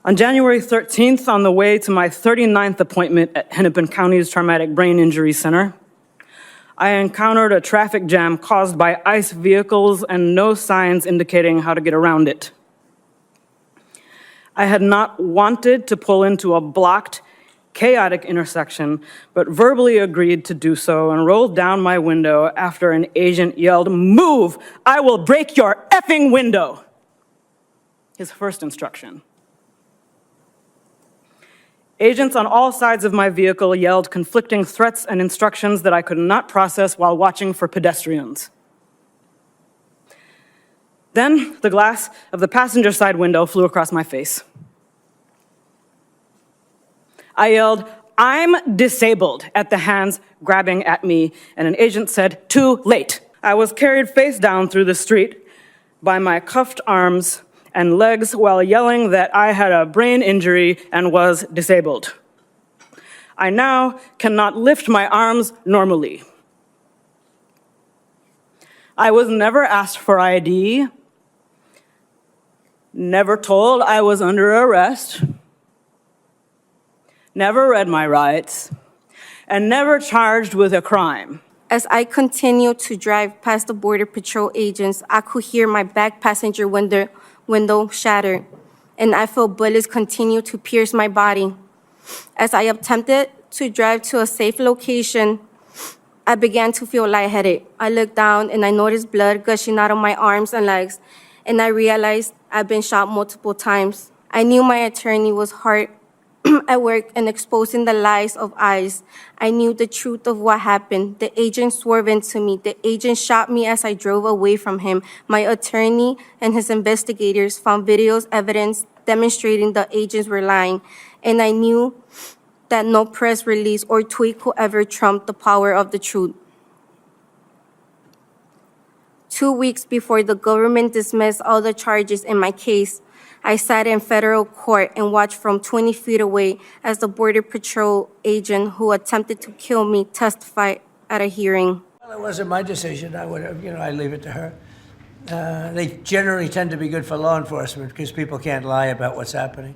On January 13th, on the way to my 39th appointment at Hennepin County's Traumatic Brain Injury Center, I encountered a traffic jam caused by ICE vehicles and no signs indicating how to get around it. I had not wanted to pull into a blocked, chaotic intersection, but verbally agreed to do so and rolled down my window after an agent yelled, "Move! I will break your effing window!" His first instruction. Agents on all sides of my vehicle yelled conflicting threats and instructions that I could not process while watching for pedestrians. Then the glass of the passenger side window flew across my face. I yelled, "I'm disabled," at the hands grabbing at me, and an agent said, "Too late." I was carried face down through the street by my cuffed arms and legs while yelling that I had a brain injury and was disabled. I now cannot lift my arms normally. I was never asked for ID, never told I was under arrest, never read my rights, and never charged with a crime. As I continued to drive past the Border Patrol agents, I could hear my back passenger window shattered, and I felt bullets continue to pierce my body. As I attempted to drive to a safe location, I began to feel lightheaded. I looked down and I noticed blood gushing out of my arms and legs, and I realized I'd been shot multiple times. I knew my attorney was hard at work and exposing the lies of ICE. I knew the truth of what happened. The agent swerved into me. The agent shot me as I drove away from him. My attorney and his investigators found videos evidence demonstrating the agents were lying, and I knew that no press release or tweet could ever trump the power of the truth. 2 weeks before the government dismissed all the charges in my case, I sat in federal court and watched from 20 feet away as the Border Patrol agent who attempted to kill me testified at a hearing. Well, it wasn't my decision. I would have, I leave it to her. They generally tend to be good for law enforcement because people can't lie about what's happening.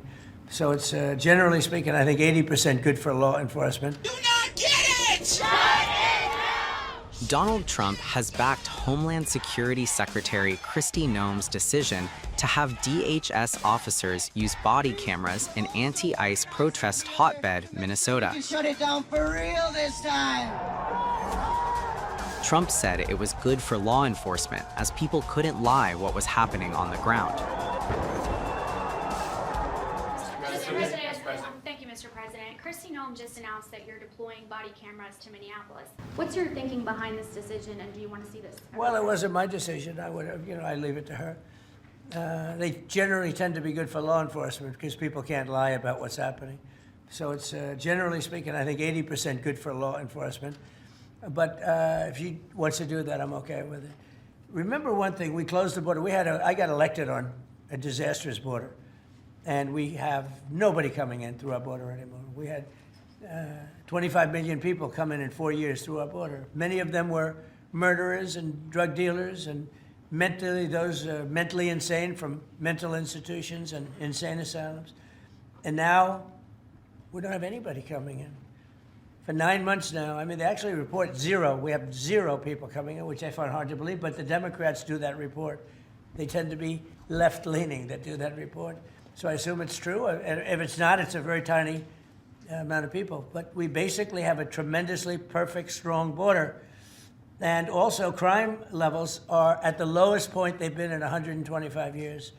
So it's, generally speaking, I think 80% good for law enforcement. Do not get it! Donald Trump has backed Homeland Security Secretary Kristi Noem's decision to have DHS officers use body cameras in anti-ICE protest hotbed, Minnesota. You shut it down for real this time. Trump said it was good for law enforcement as people couldn't lie what was happening on the ground. Thank you, Mr. President. Kristi Noem just announced that you're deploying body cameras to Minneapolis. What's your thinking behind this decision, and do you want to see this? Well, it wasn't my decision. I would have, I leave it to her. They generally tend to be good for law enforcement because people can't lie about what's happening. So it's, generally speaking, I think 80% good for law enforcement. But if she wants to do that, I'm okay with it. Remember one thing, we closed the border. I got elected on a disastrous border. And we have nobody coming in through our border anymore. We had 25 million people come in 4 years through our border. Many of them were murderers and drug dealers and mentally insane from mental institutions and insane asylums. And now we don't have anybody coming in. For 9 months now, I mean, they actually report zero. We have 0 people coming in, which I find hard to believe, but the Democrats do that report. They tend to be left-leaning that do that report. So I assume it's true. And if it's not, it's a very tiny amount of people. But we basically have a tremendously perfect, strong border. And also, crime levels are at the lowest point they've been in 125 years.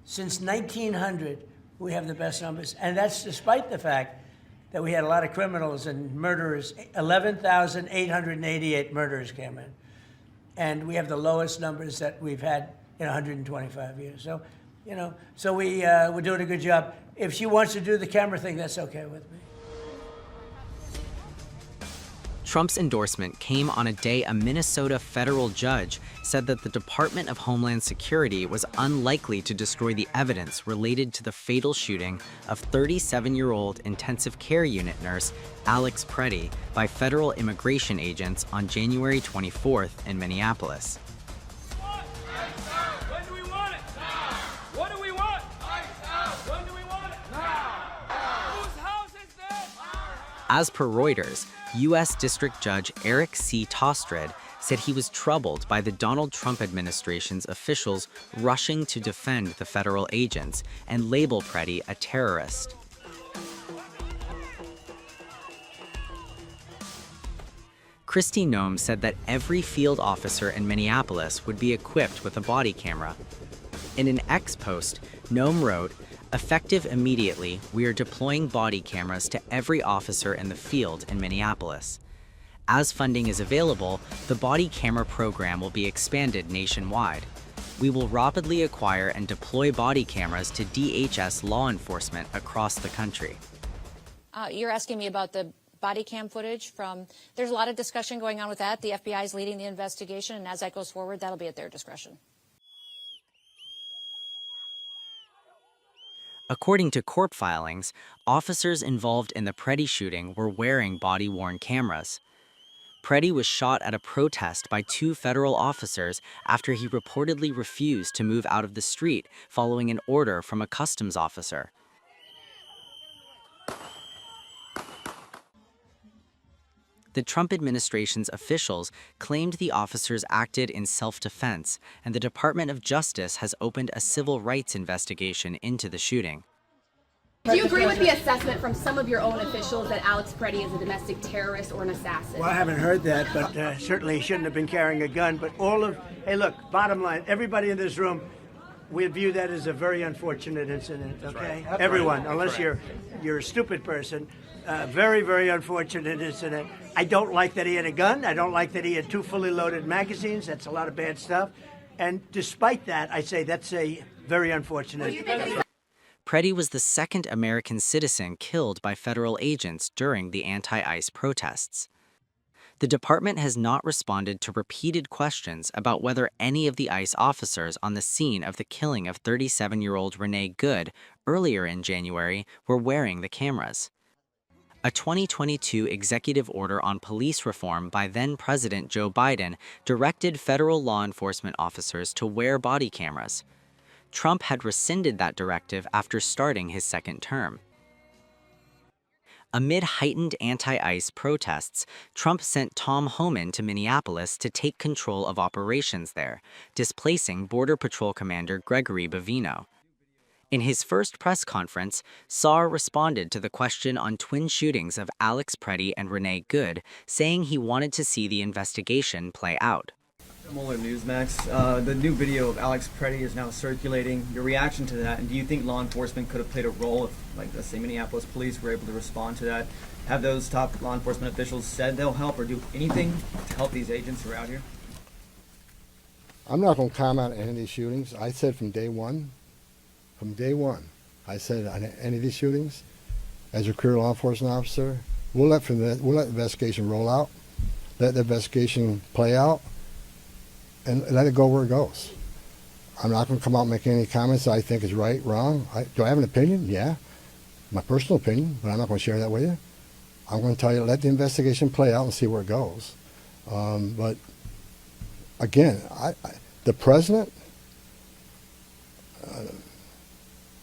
Since 1900, we have the best numbers. And that's despite the fact that we had a lot of criminals and murderers. 11,888 murderers came in. And we have the lowest numbers that we've had in 125 years. So, so we're doing a good job. If she wants to do the camera thing, that's okay with me. Trump's endorsement came on a day a Minnesota federal judge said that the Department of Homeland Security was unlikely to destroy the evidence related to the fatal shooting of 37-year-old intensive care unit nurse Alex Preddy by federal immigration agents on January 24th in Minneapolis. As per Reuters, U.S. District Judge Eric C. Tostred said he was troubled by the Donald Trump administration's officials rushing to defend the federal agents and label Preddy a terrorist. Kristi Noem said that every field officer in Minneapolis would be equipped with a body camera. In an X post, Noem wrote, "Effective immediately, we are deploying body cameras to every officer in the field in Minneapolis. As funding is available, the body camera program will be expanded nationwide. We will rapidly acquire and deploy body cameras to DHS law enforcement across the country." You're asking me about the body cam footage from, there's a lot of discussion going on with that. The FBI is leading the investigation, and as that goes forward, that'll be at their discretion. According to court filings, officers involved in the Preddy shooting were wearing body-worn cameras. Preddy was shot at a protest by 2 federal officers after he reportedly refused to move out of the street following an order from a customs officer. The Trump administration's officials claimed the officers acted in self-defense, and the Department of Justice has opened a civil rights investigation into the shooting. Do you agree with the assessment from some of your own officials that Alex Preddy is a domestic terrorist or an assassin? Well, I haven't heard that, but certainly he shouldn't have been carrying a gun. But hey, look, bottom line, everybody in this room, we view that as a very unfortunate incident, okay? Right. Everyone, right. Unless right. you're a stupid person. Very, very unfortunate incident. I don't like that he had a gun. I don't like that he had 2 fully loaded magazines. That's a lot of bad stuff. And despite that, I say that's a very unfortunate. Preddy was the second American citizen killed by federal agents during the anti-ICE protests. The department has not responded to repeated questions about whether any of the ICE officers on the scene of the killing of 37-year-old Renee Good earlier in January were wearing the cameras. A 2022 executive order on police reform by then-President Joe Biden directed federal law enforcement officers to wear body cameras. Trump had rescinded that directive after starting his second term. Amid heightened anti-ICE protests, Trump sent Tom Homan to Minneapolis to take control of operations there, displacing Border Patrol Commander Gregory Bavino. In his first press conference, Saar responded to the question on twin shootings of Alex Preddy and Renee Good, saying he wanted to see the investigation play out. Mueller Newsmax, the new video of Alex Preddy is now circulating. Your reaction to that, and do you think law enforcement could have played a role if, like, let's say, Minneapolis police were able to respond to that? Have those top law enforcement officials said they'll help or do anything to help these agents who are out here? I'm not going to comment on any of these shootings. I said from day one, I said on any of these shootings, as a career law enforcement officer, we'll let the investigation roll out, let the investigation play out, and let it go where it goes. I'm not going to come out and make any comments that I think is right, wrong. Do I have an opinion? Yeah, my personal opinion, but I'm not going to share that with you. I'm going to tell you, let the investigation play out and see where it goes. But again, the president,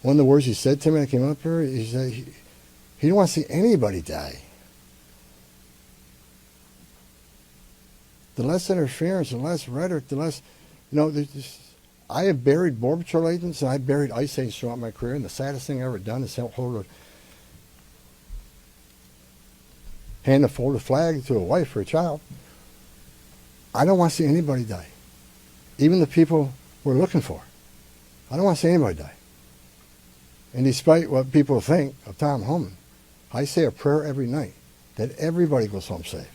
one of the words he said to me when I came up here, he said he didn't want to see anybody die. The less interference, the less rhetoric, the less, I have buried Border Patrol agents and I buried ICE agents throughout my career, and the saddest thing I've ever done is hand a folded flag to a wife or a child. I don't want to see anybody die. Even the people we're looking for. I don't want to see anybody die. And despite what people think of Tom Homan, I say a prayer every night that everybody goes home safe.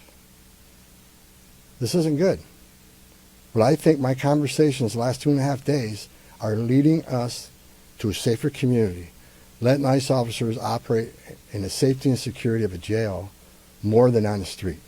This isn't good. But I think my conversations the last 2.5 days are leading us to a safer community, letting ICE officers operate in the safety and security of a jail more than on the street.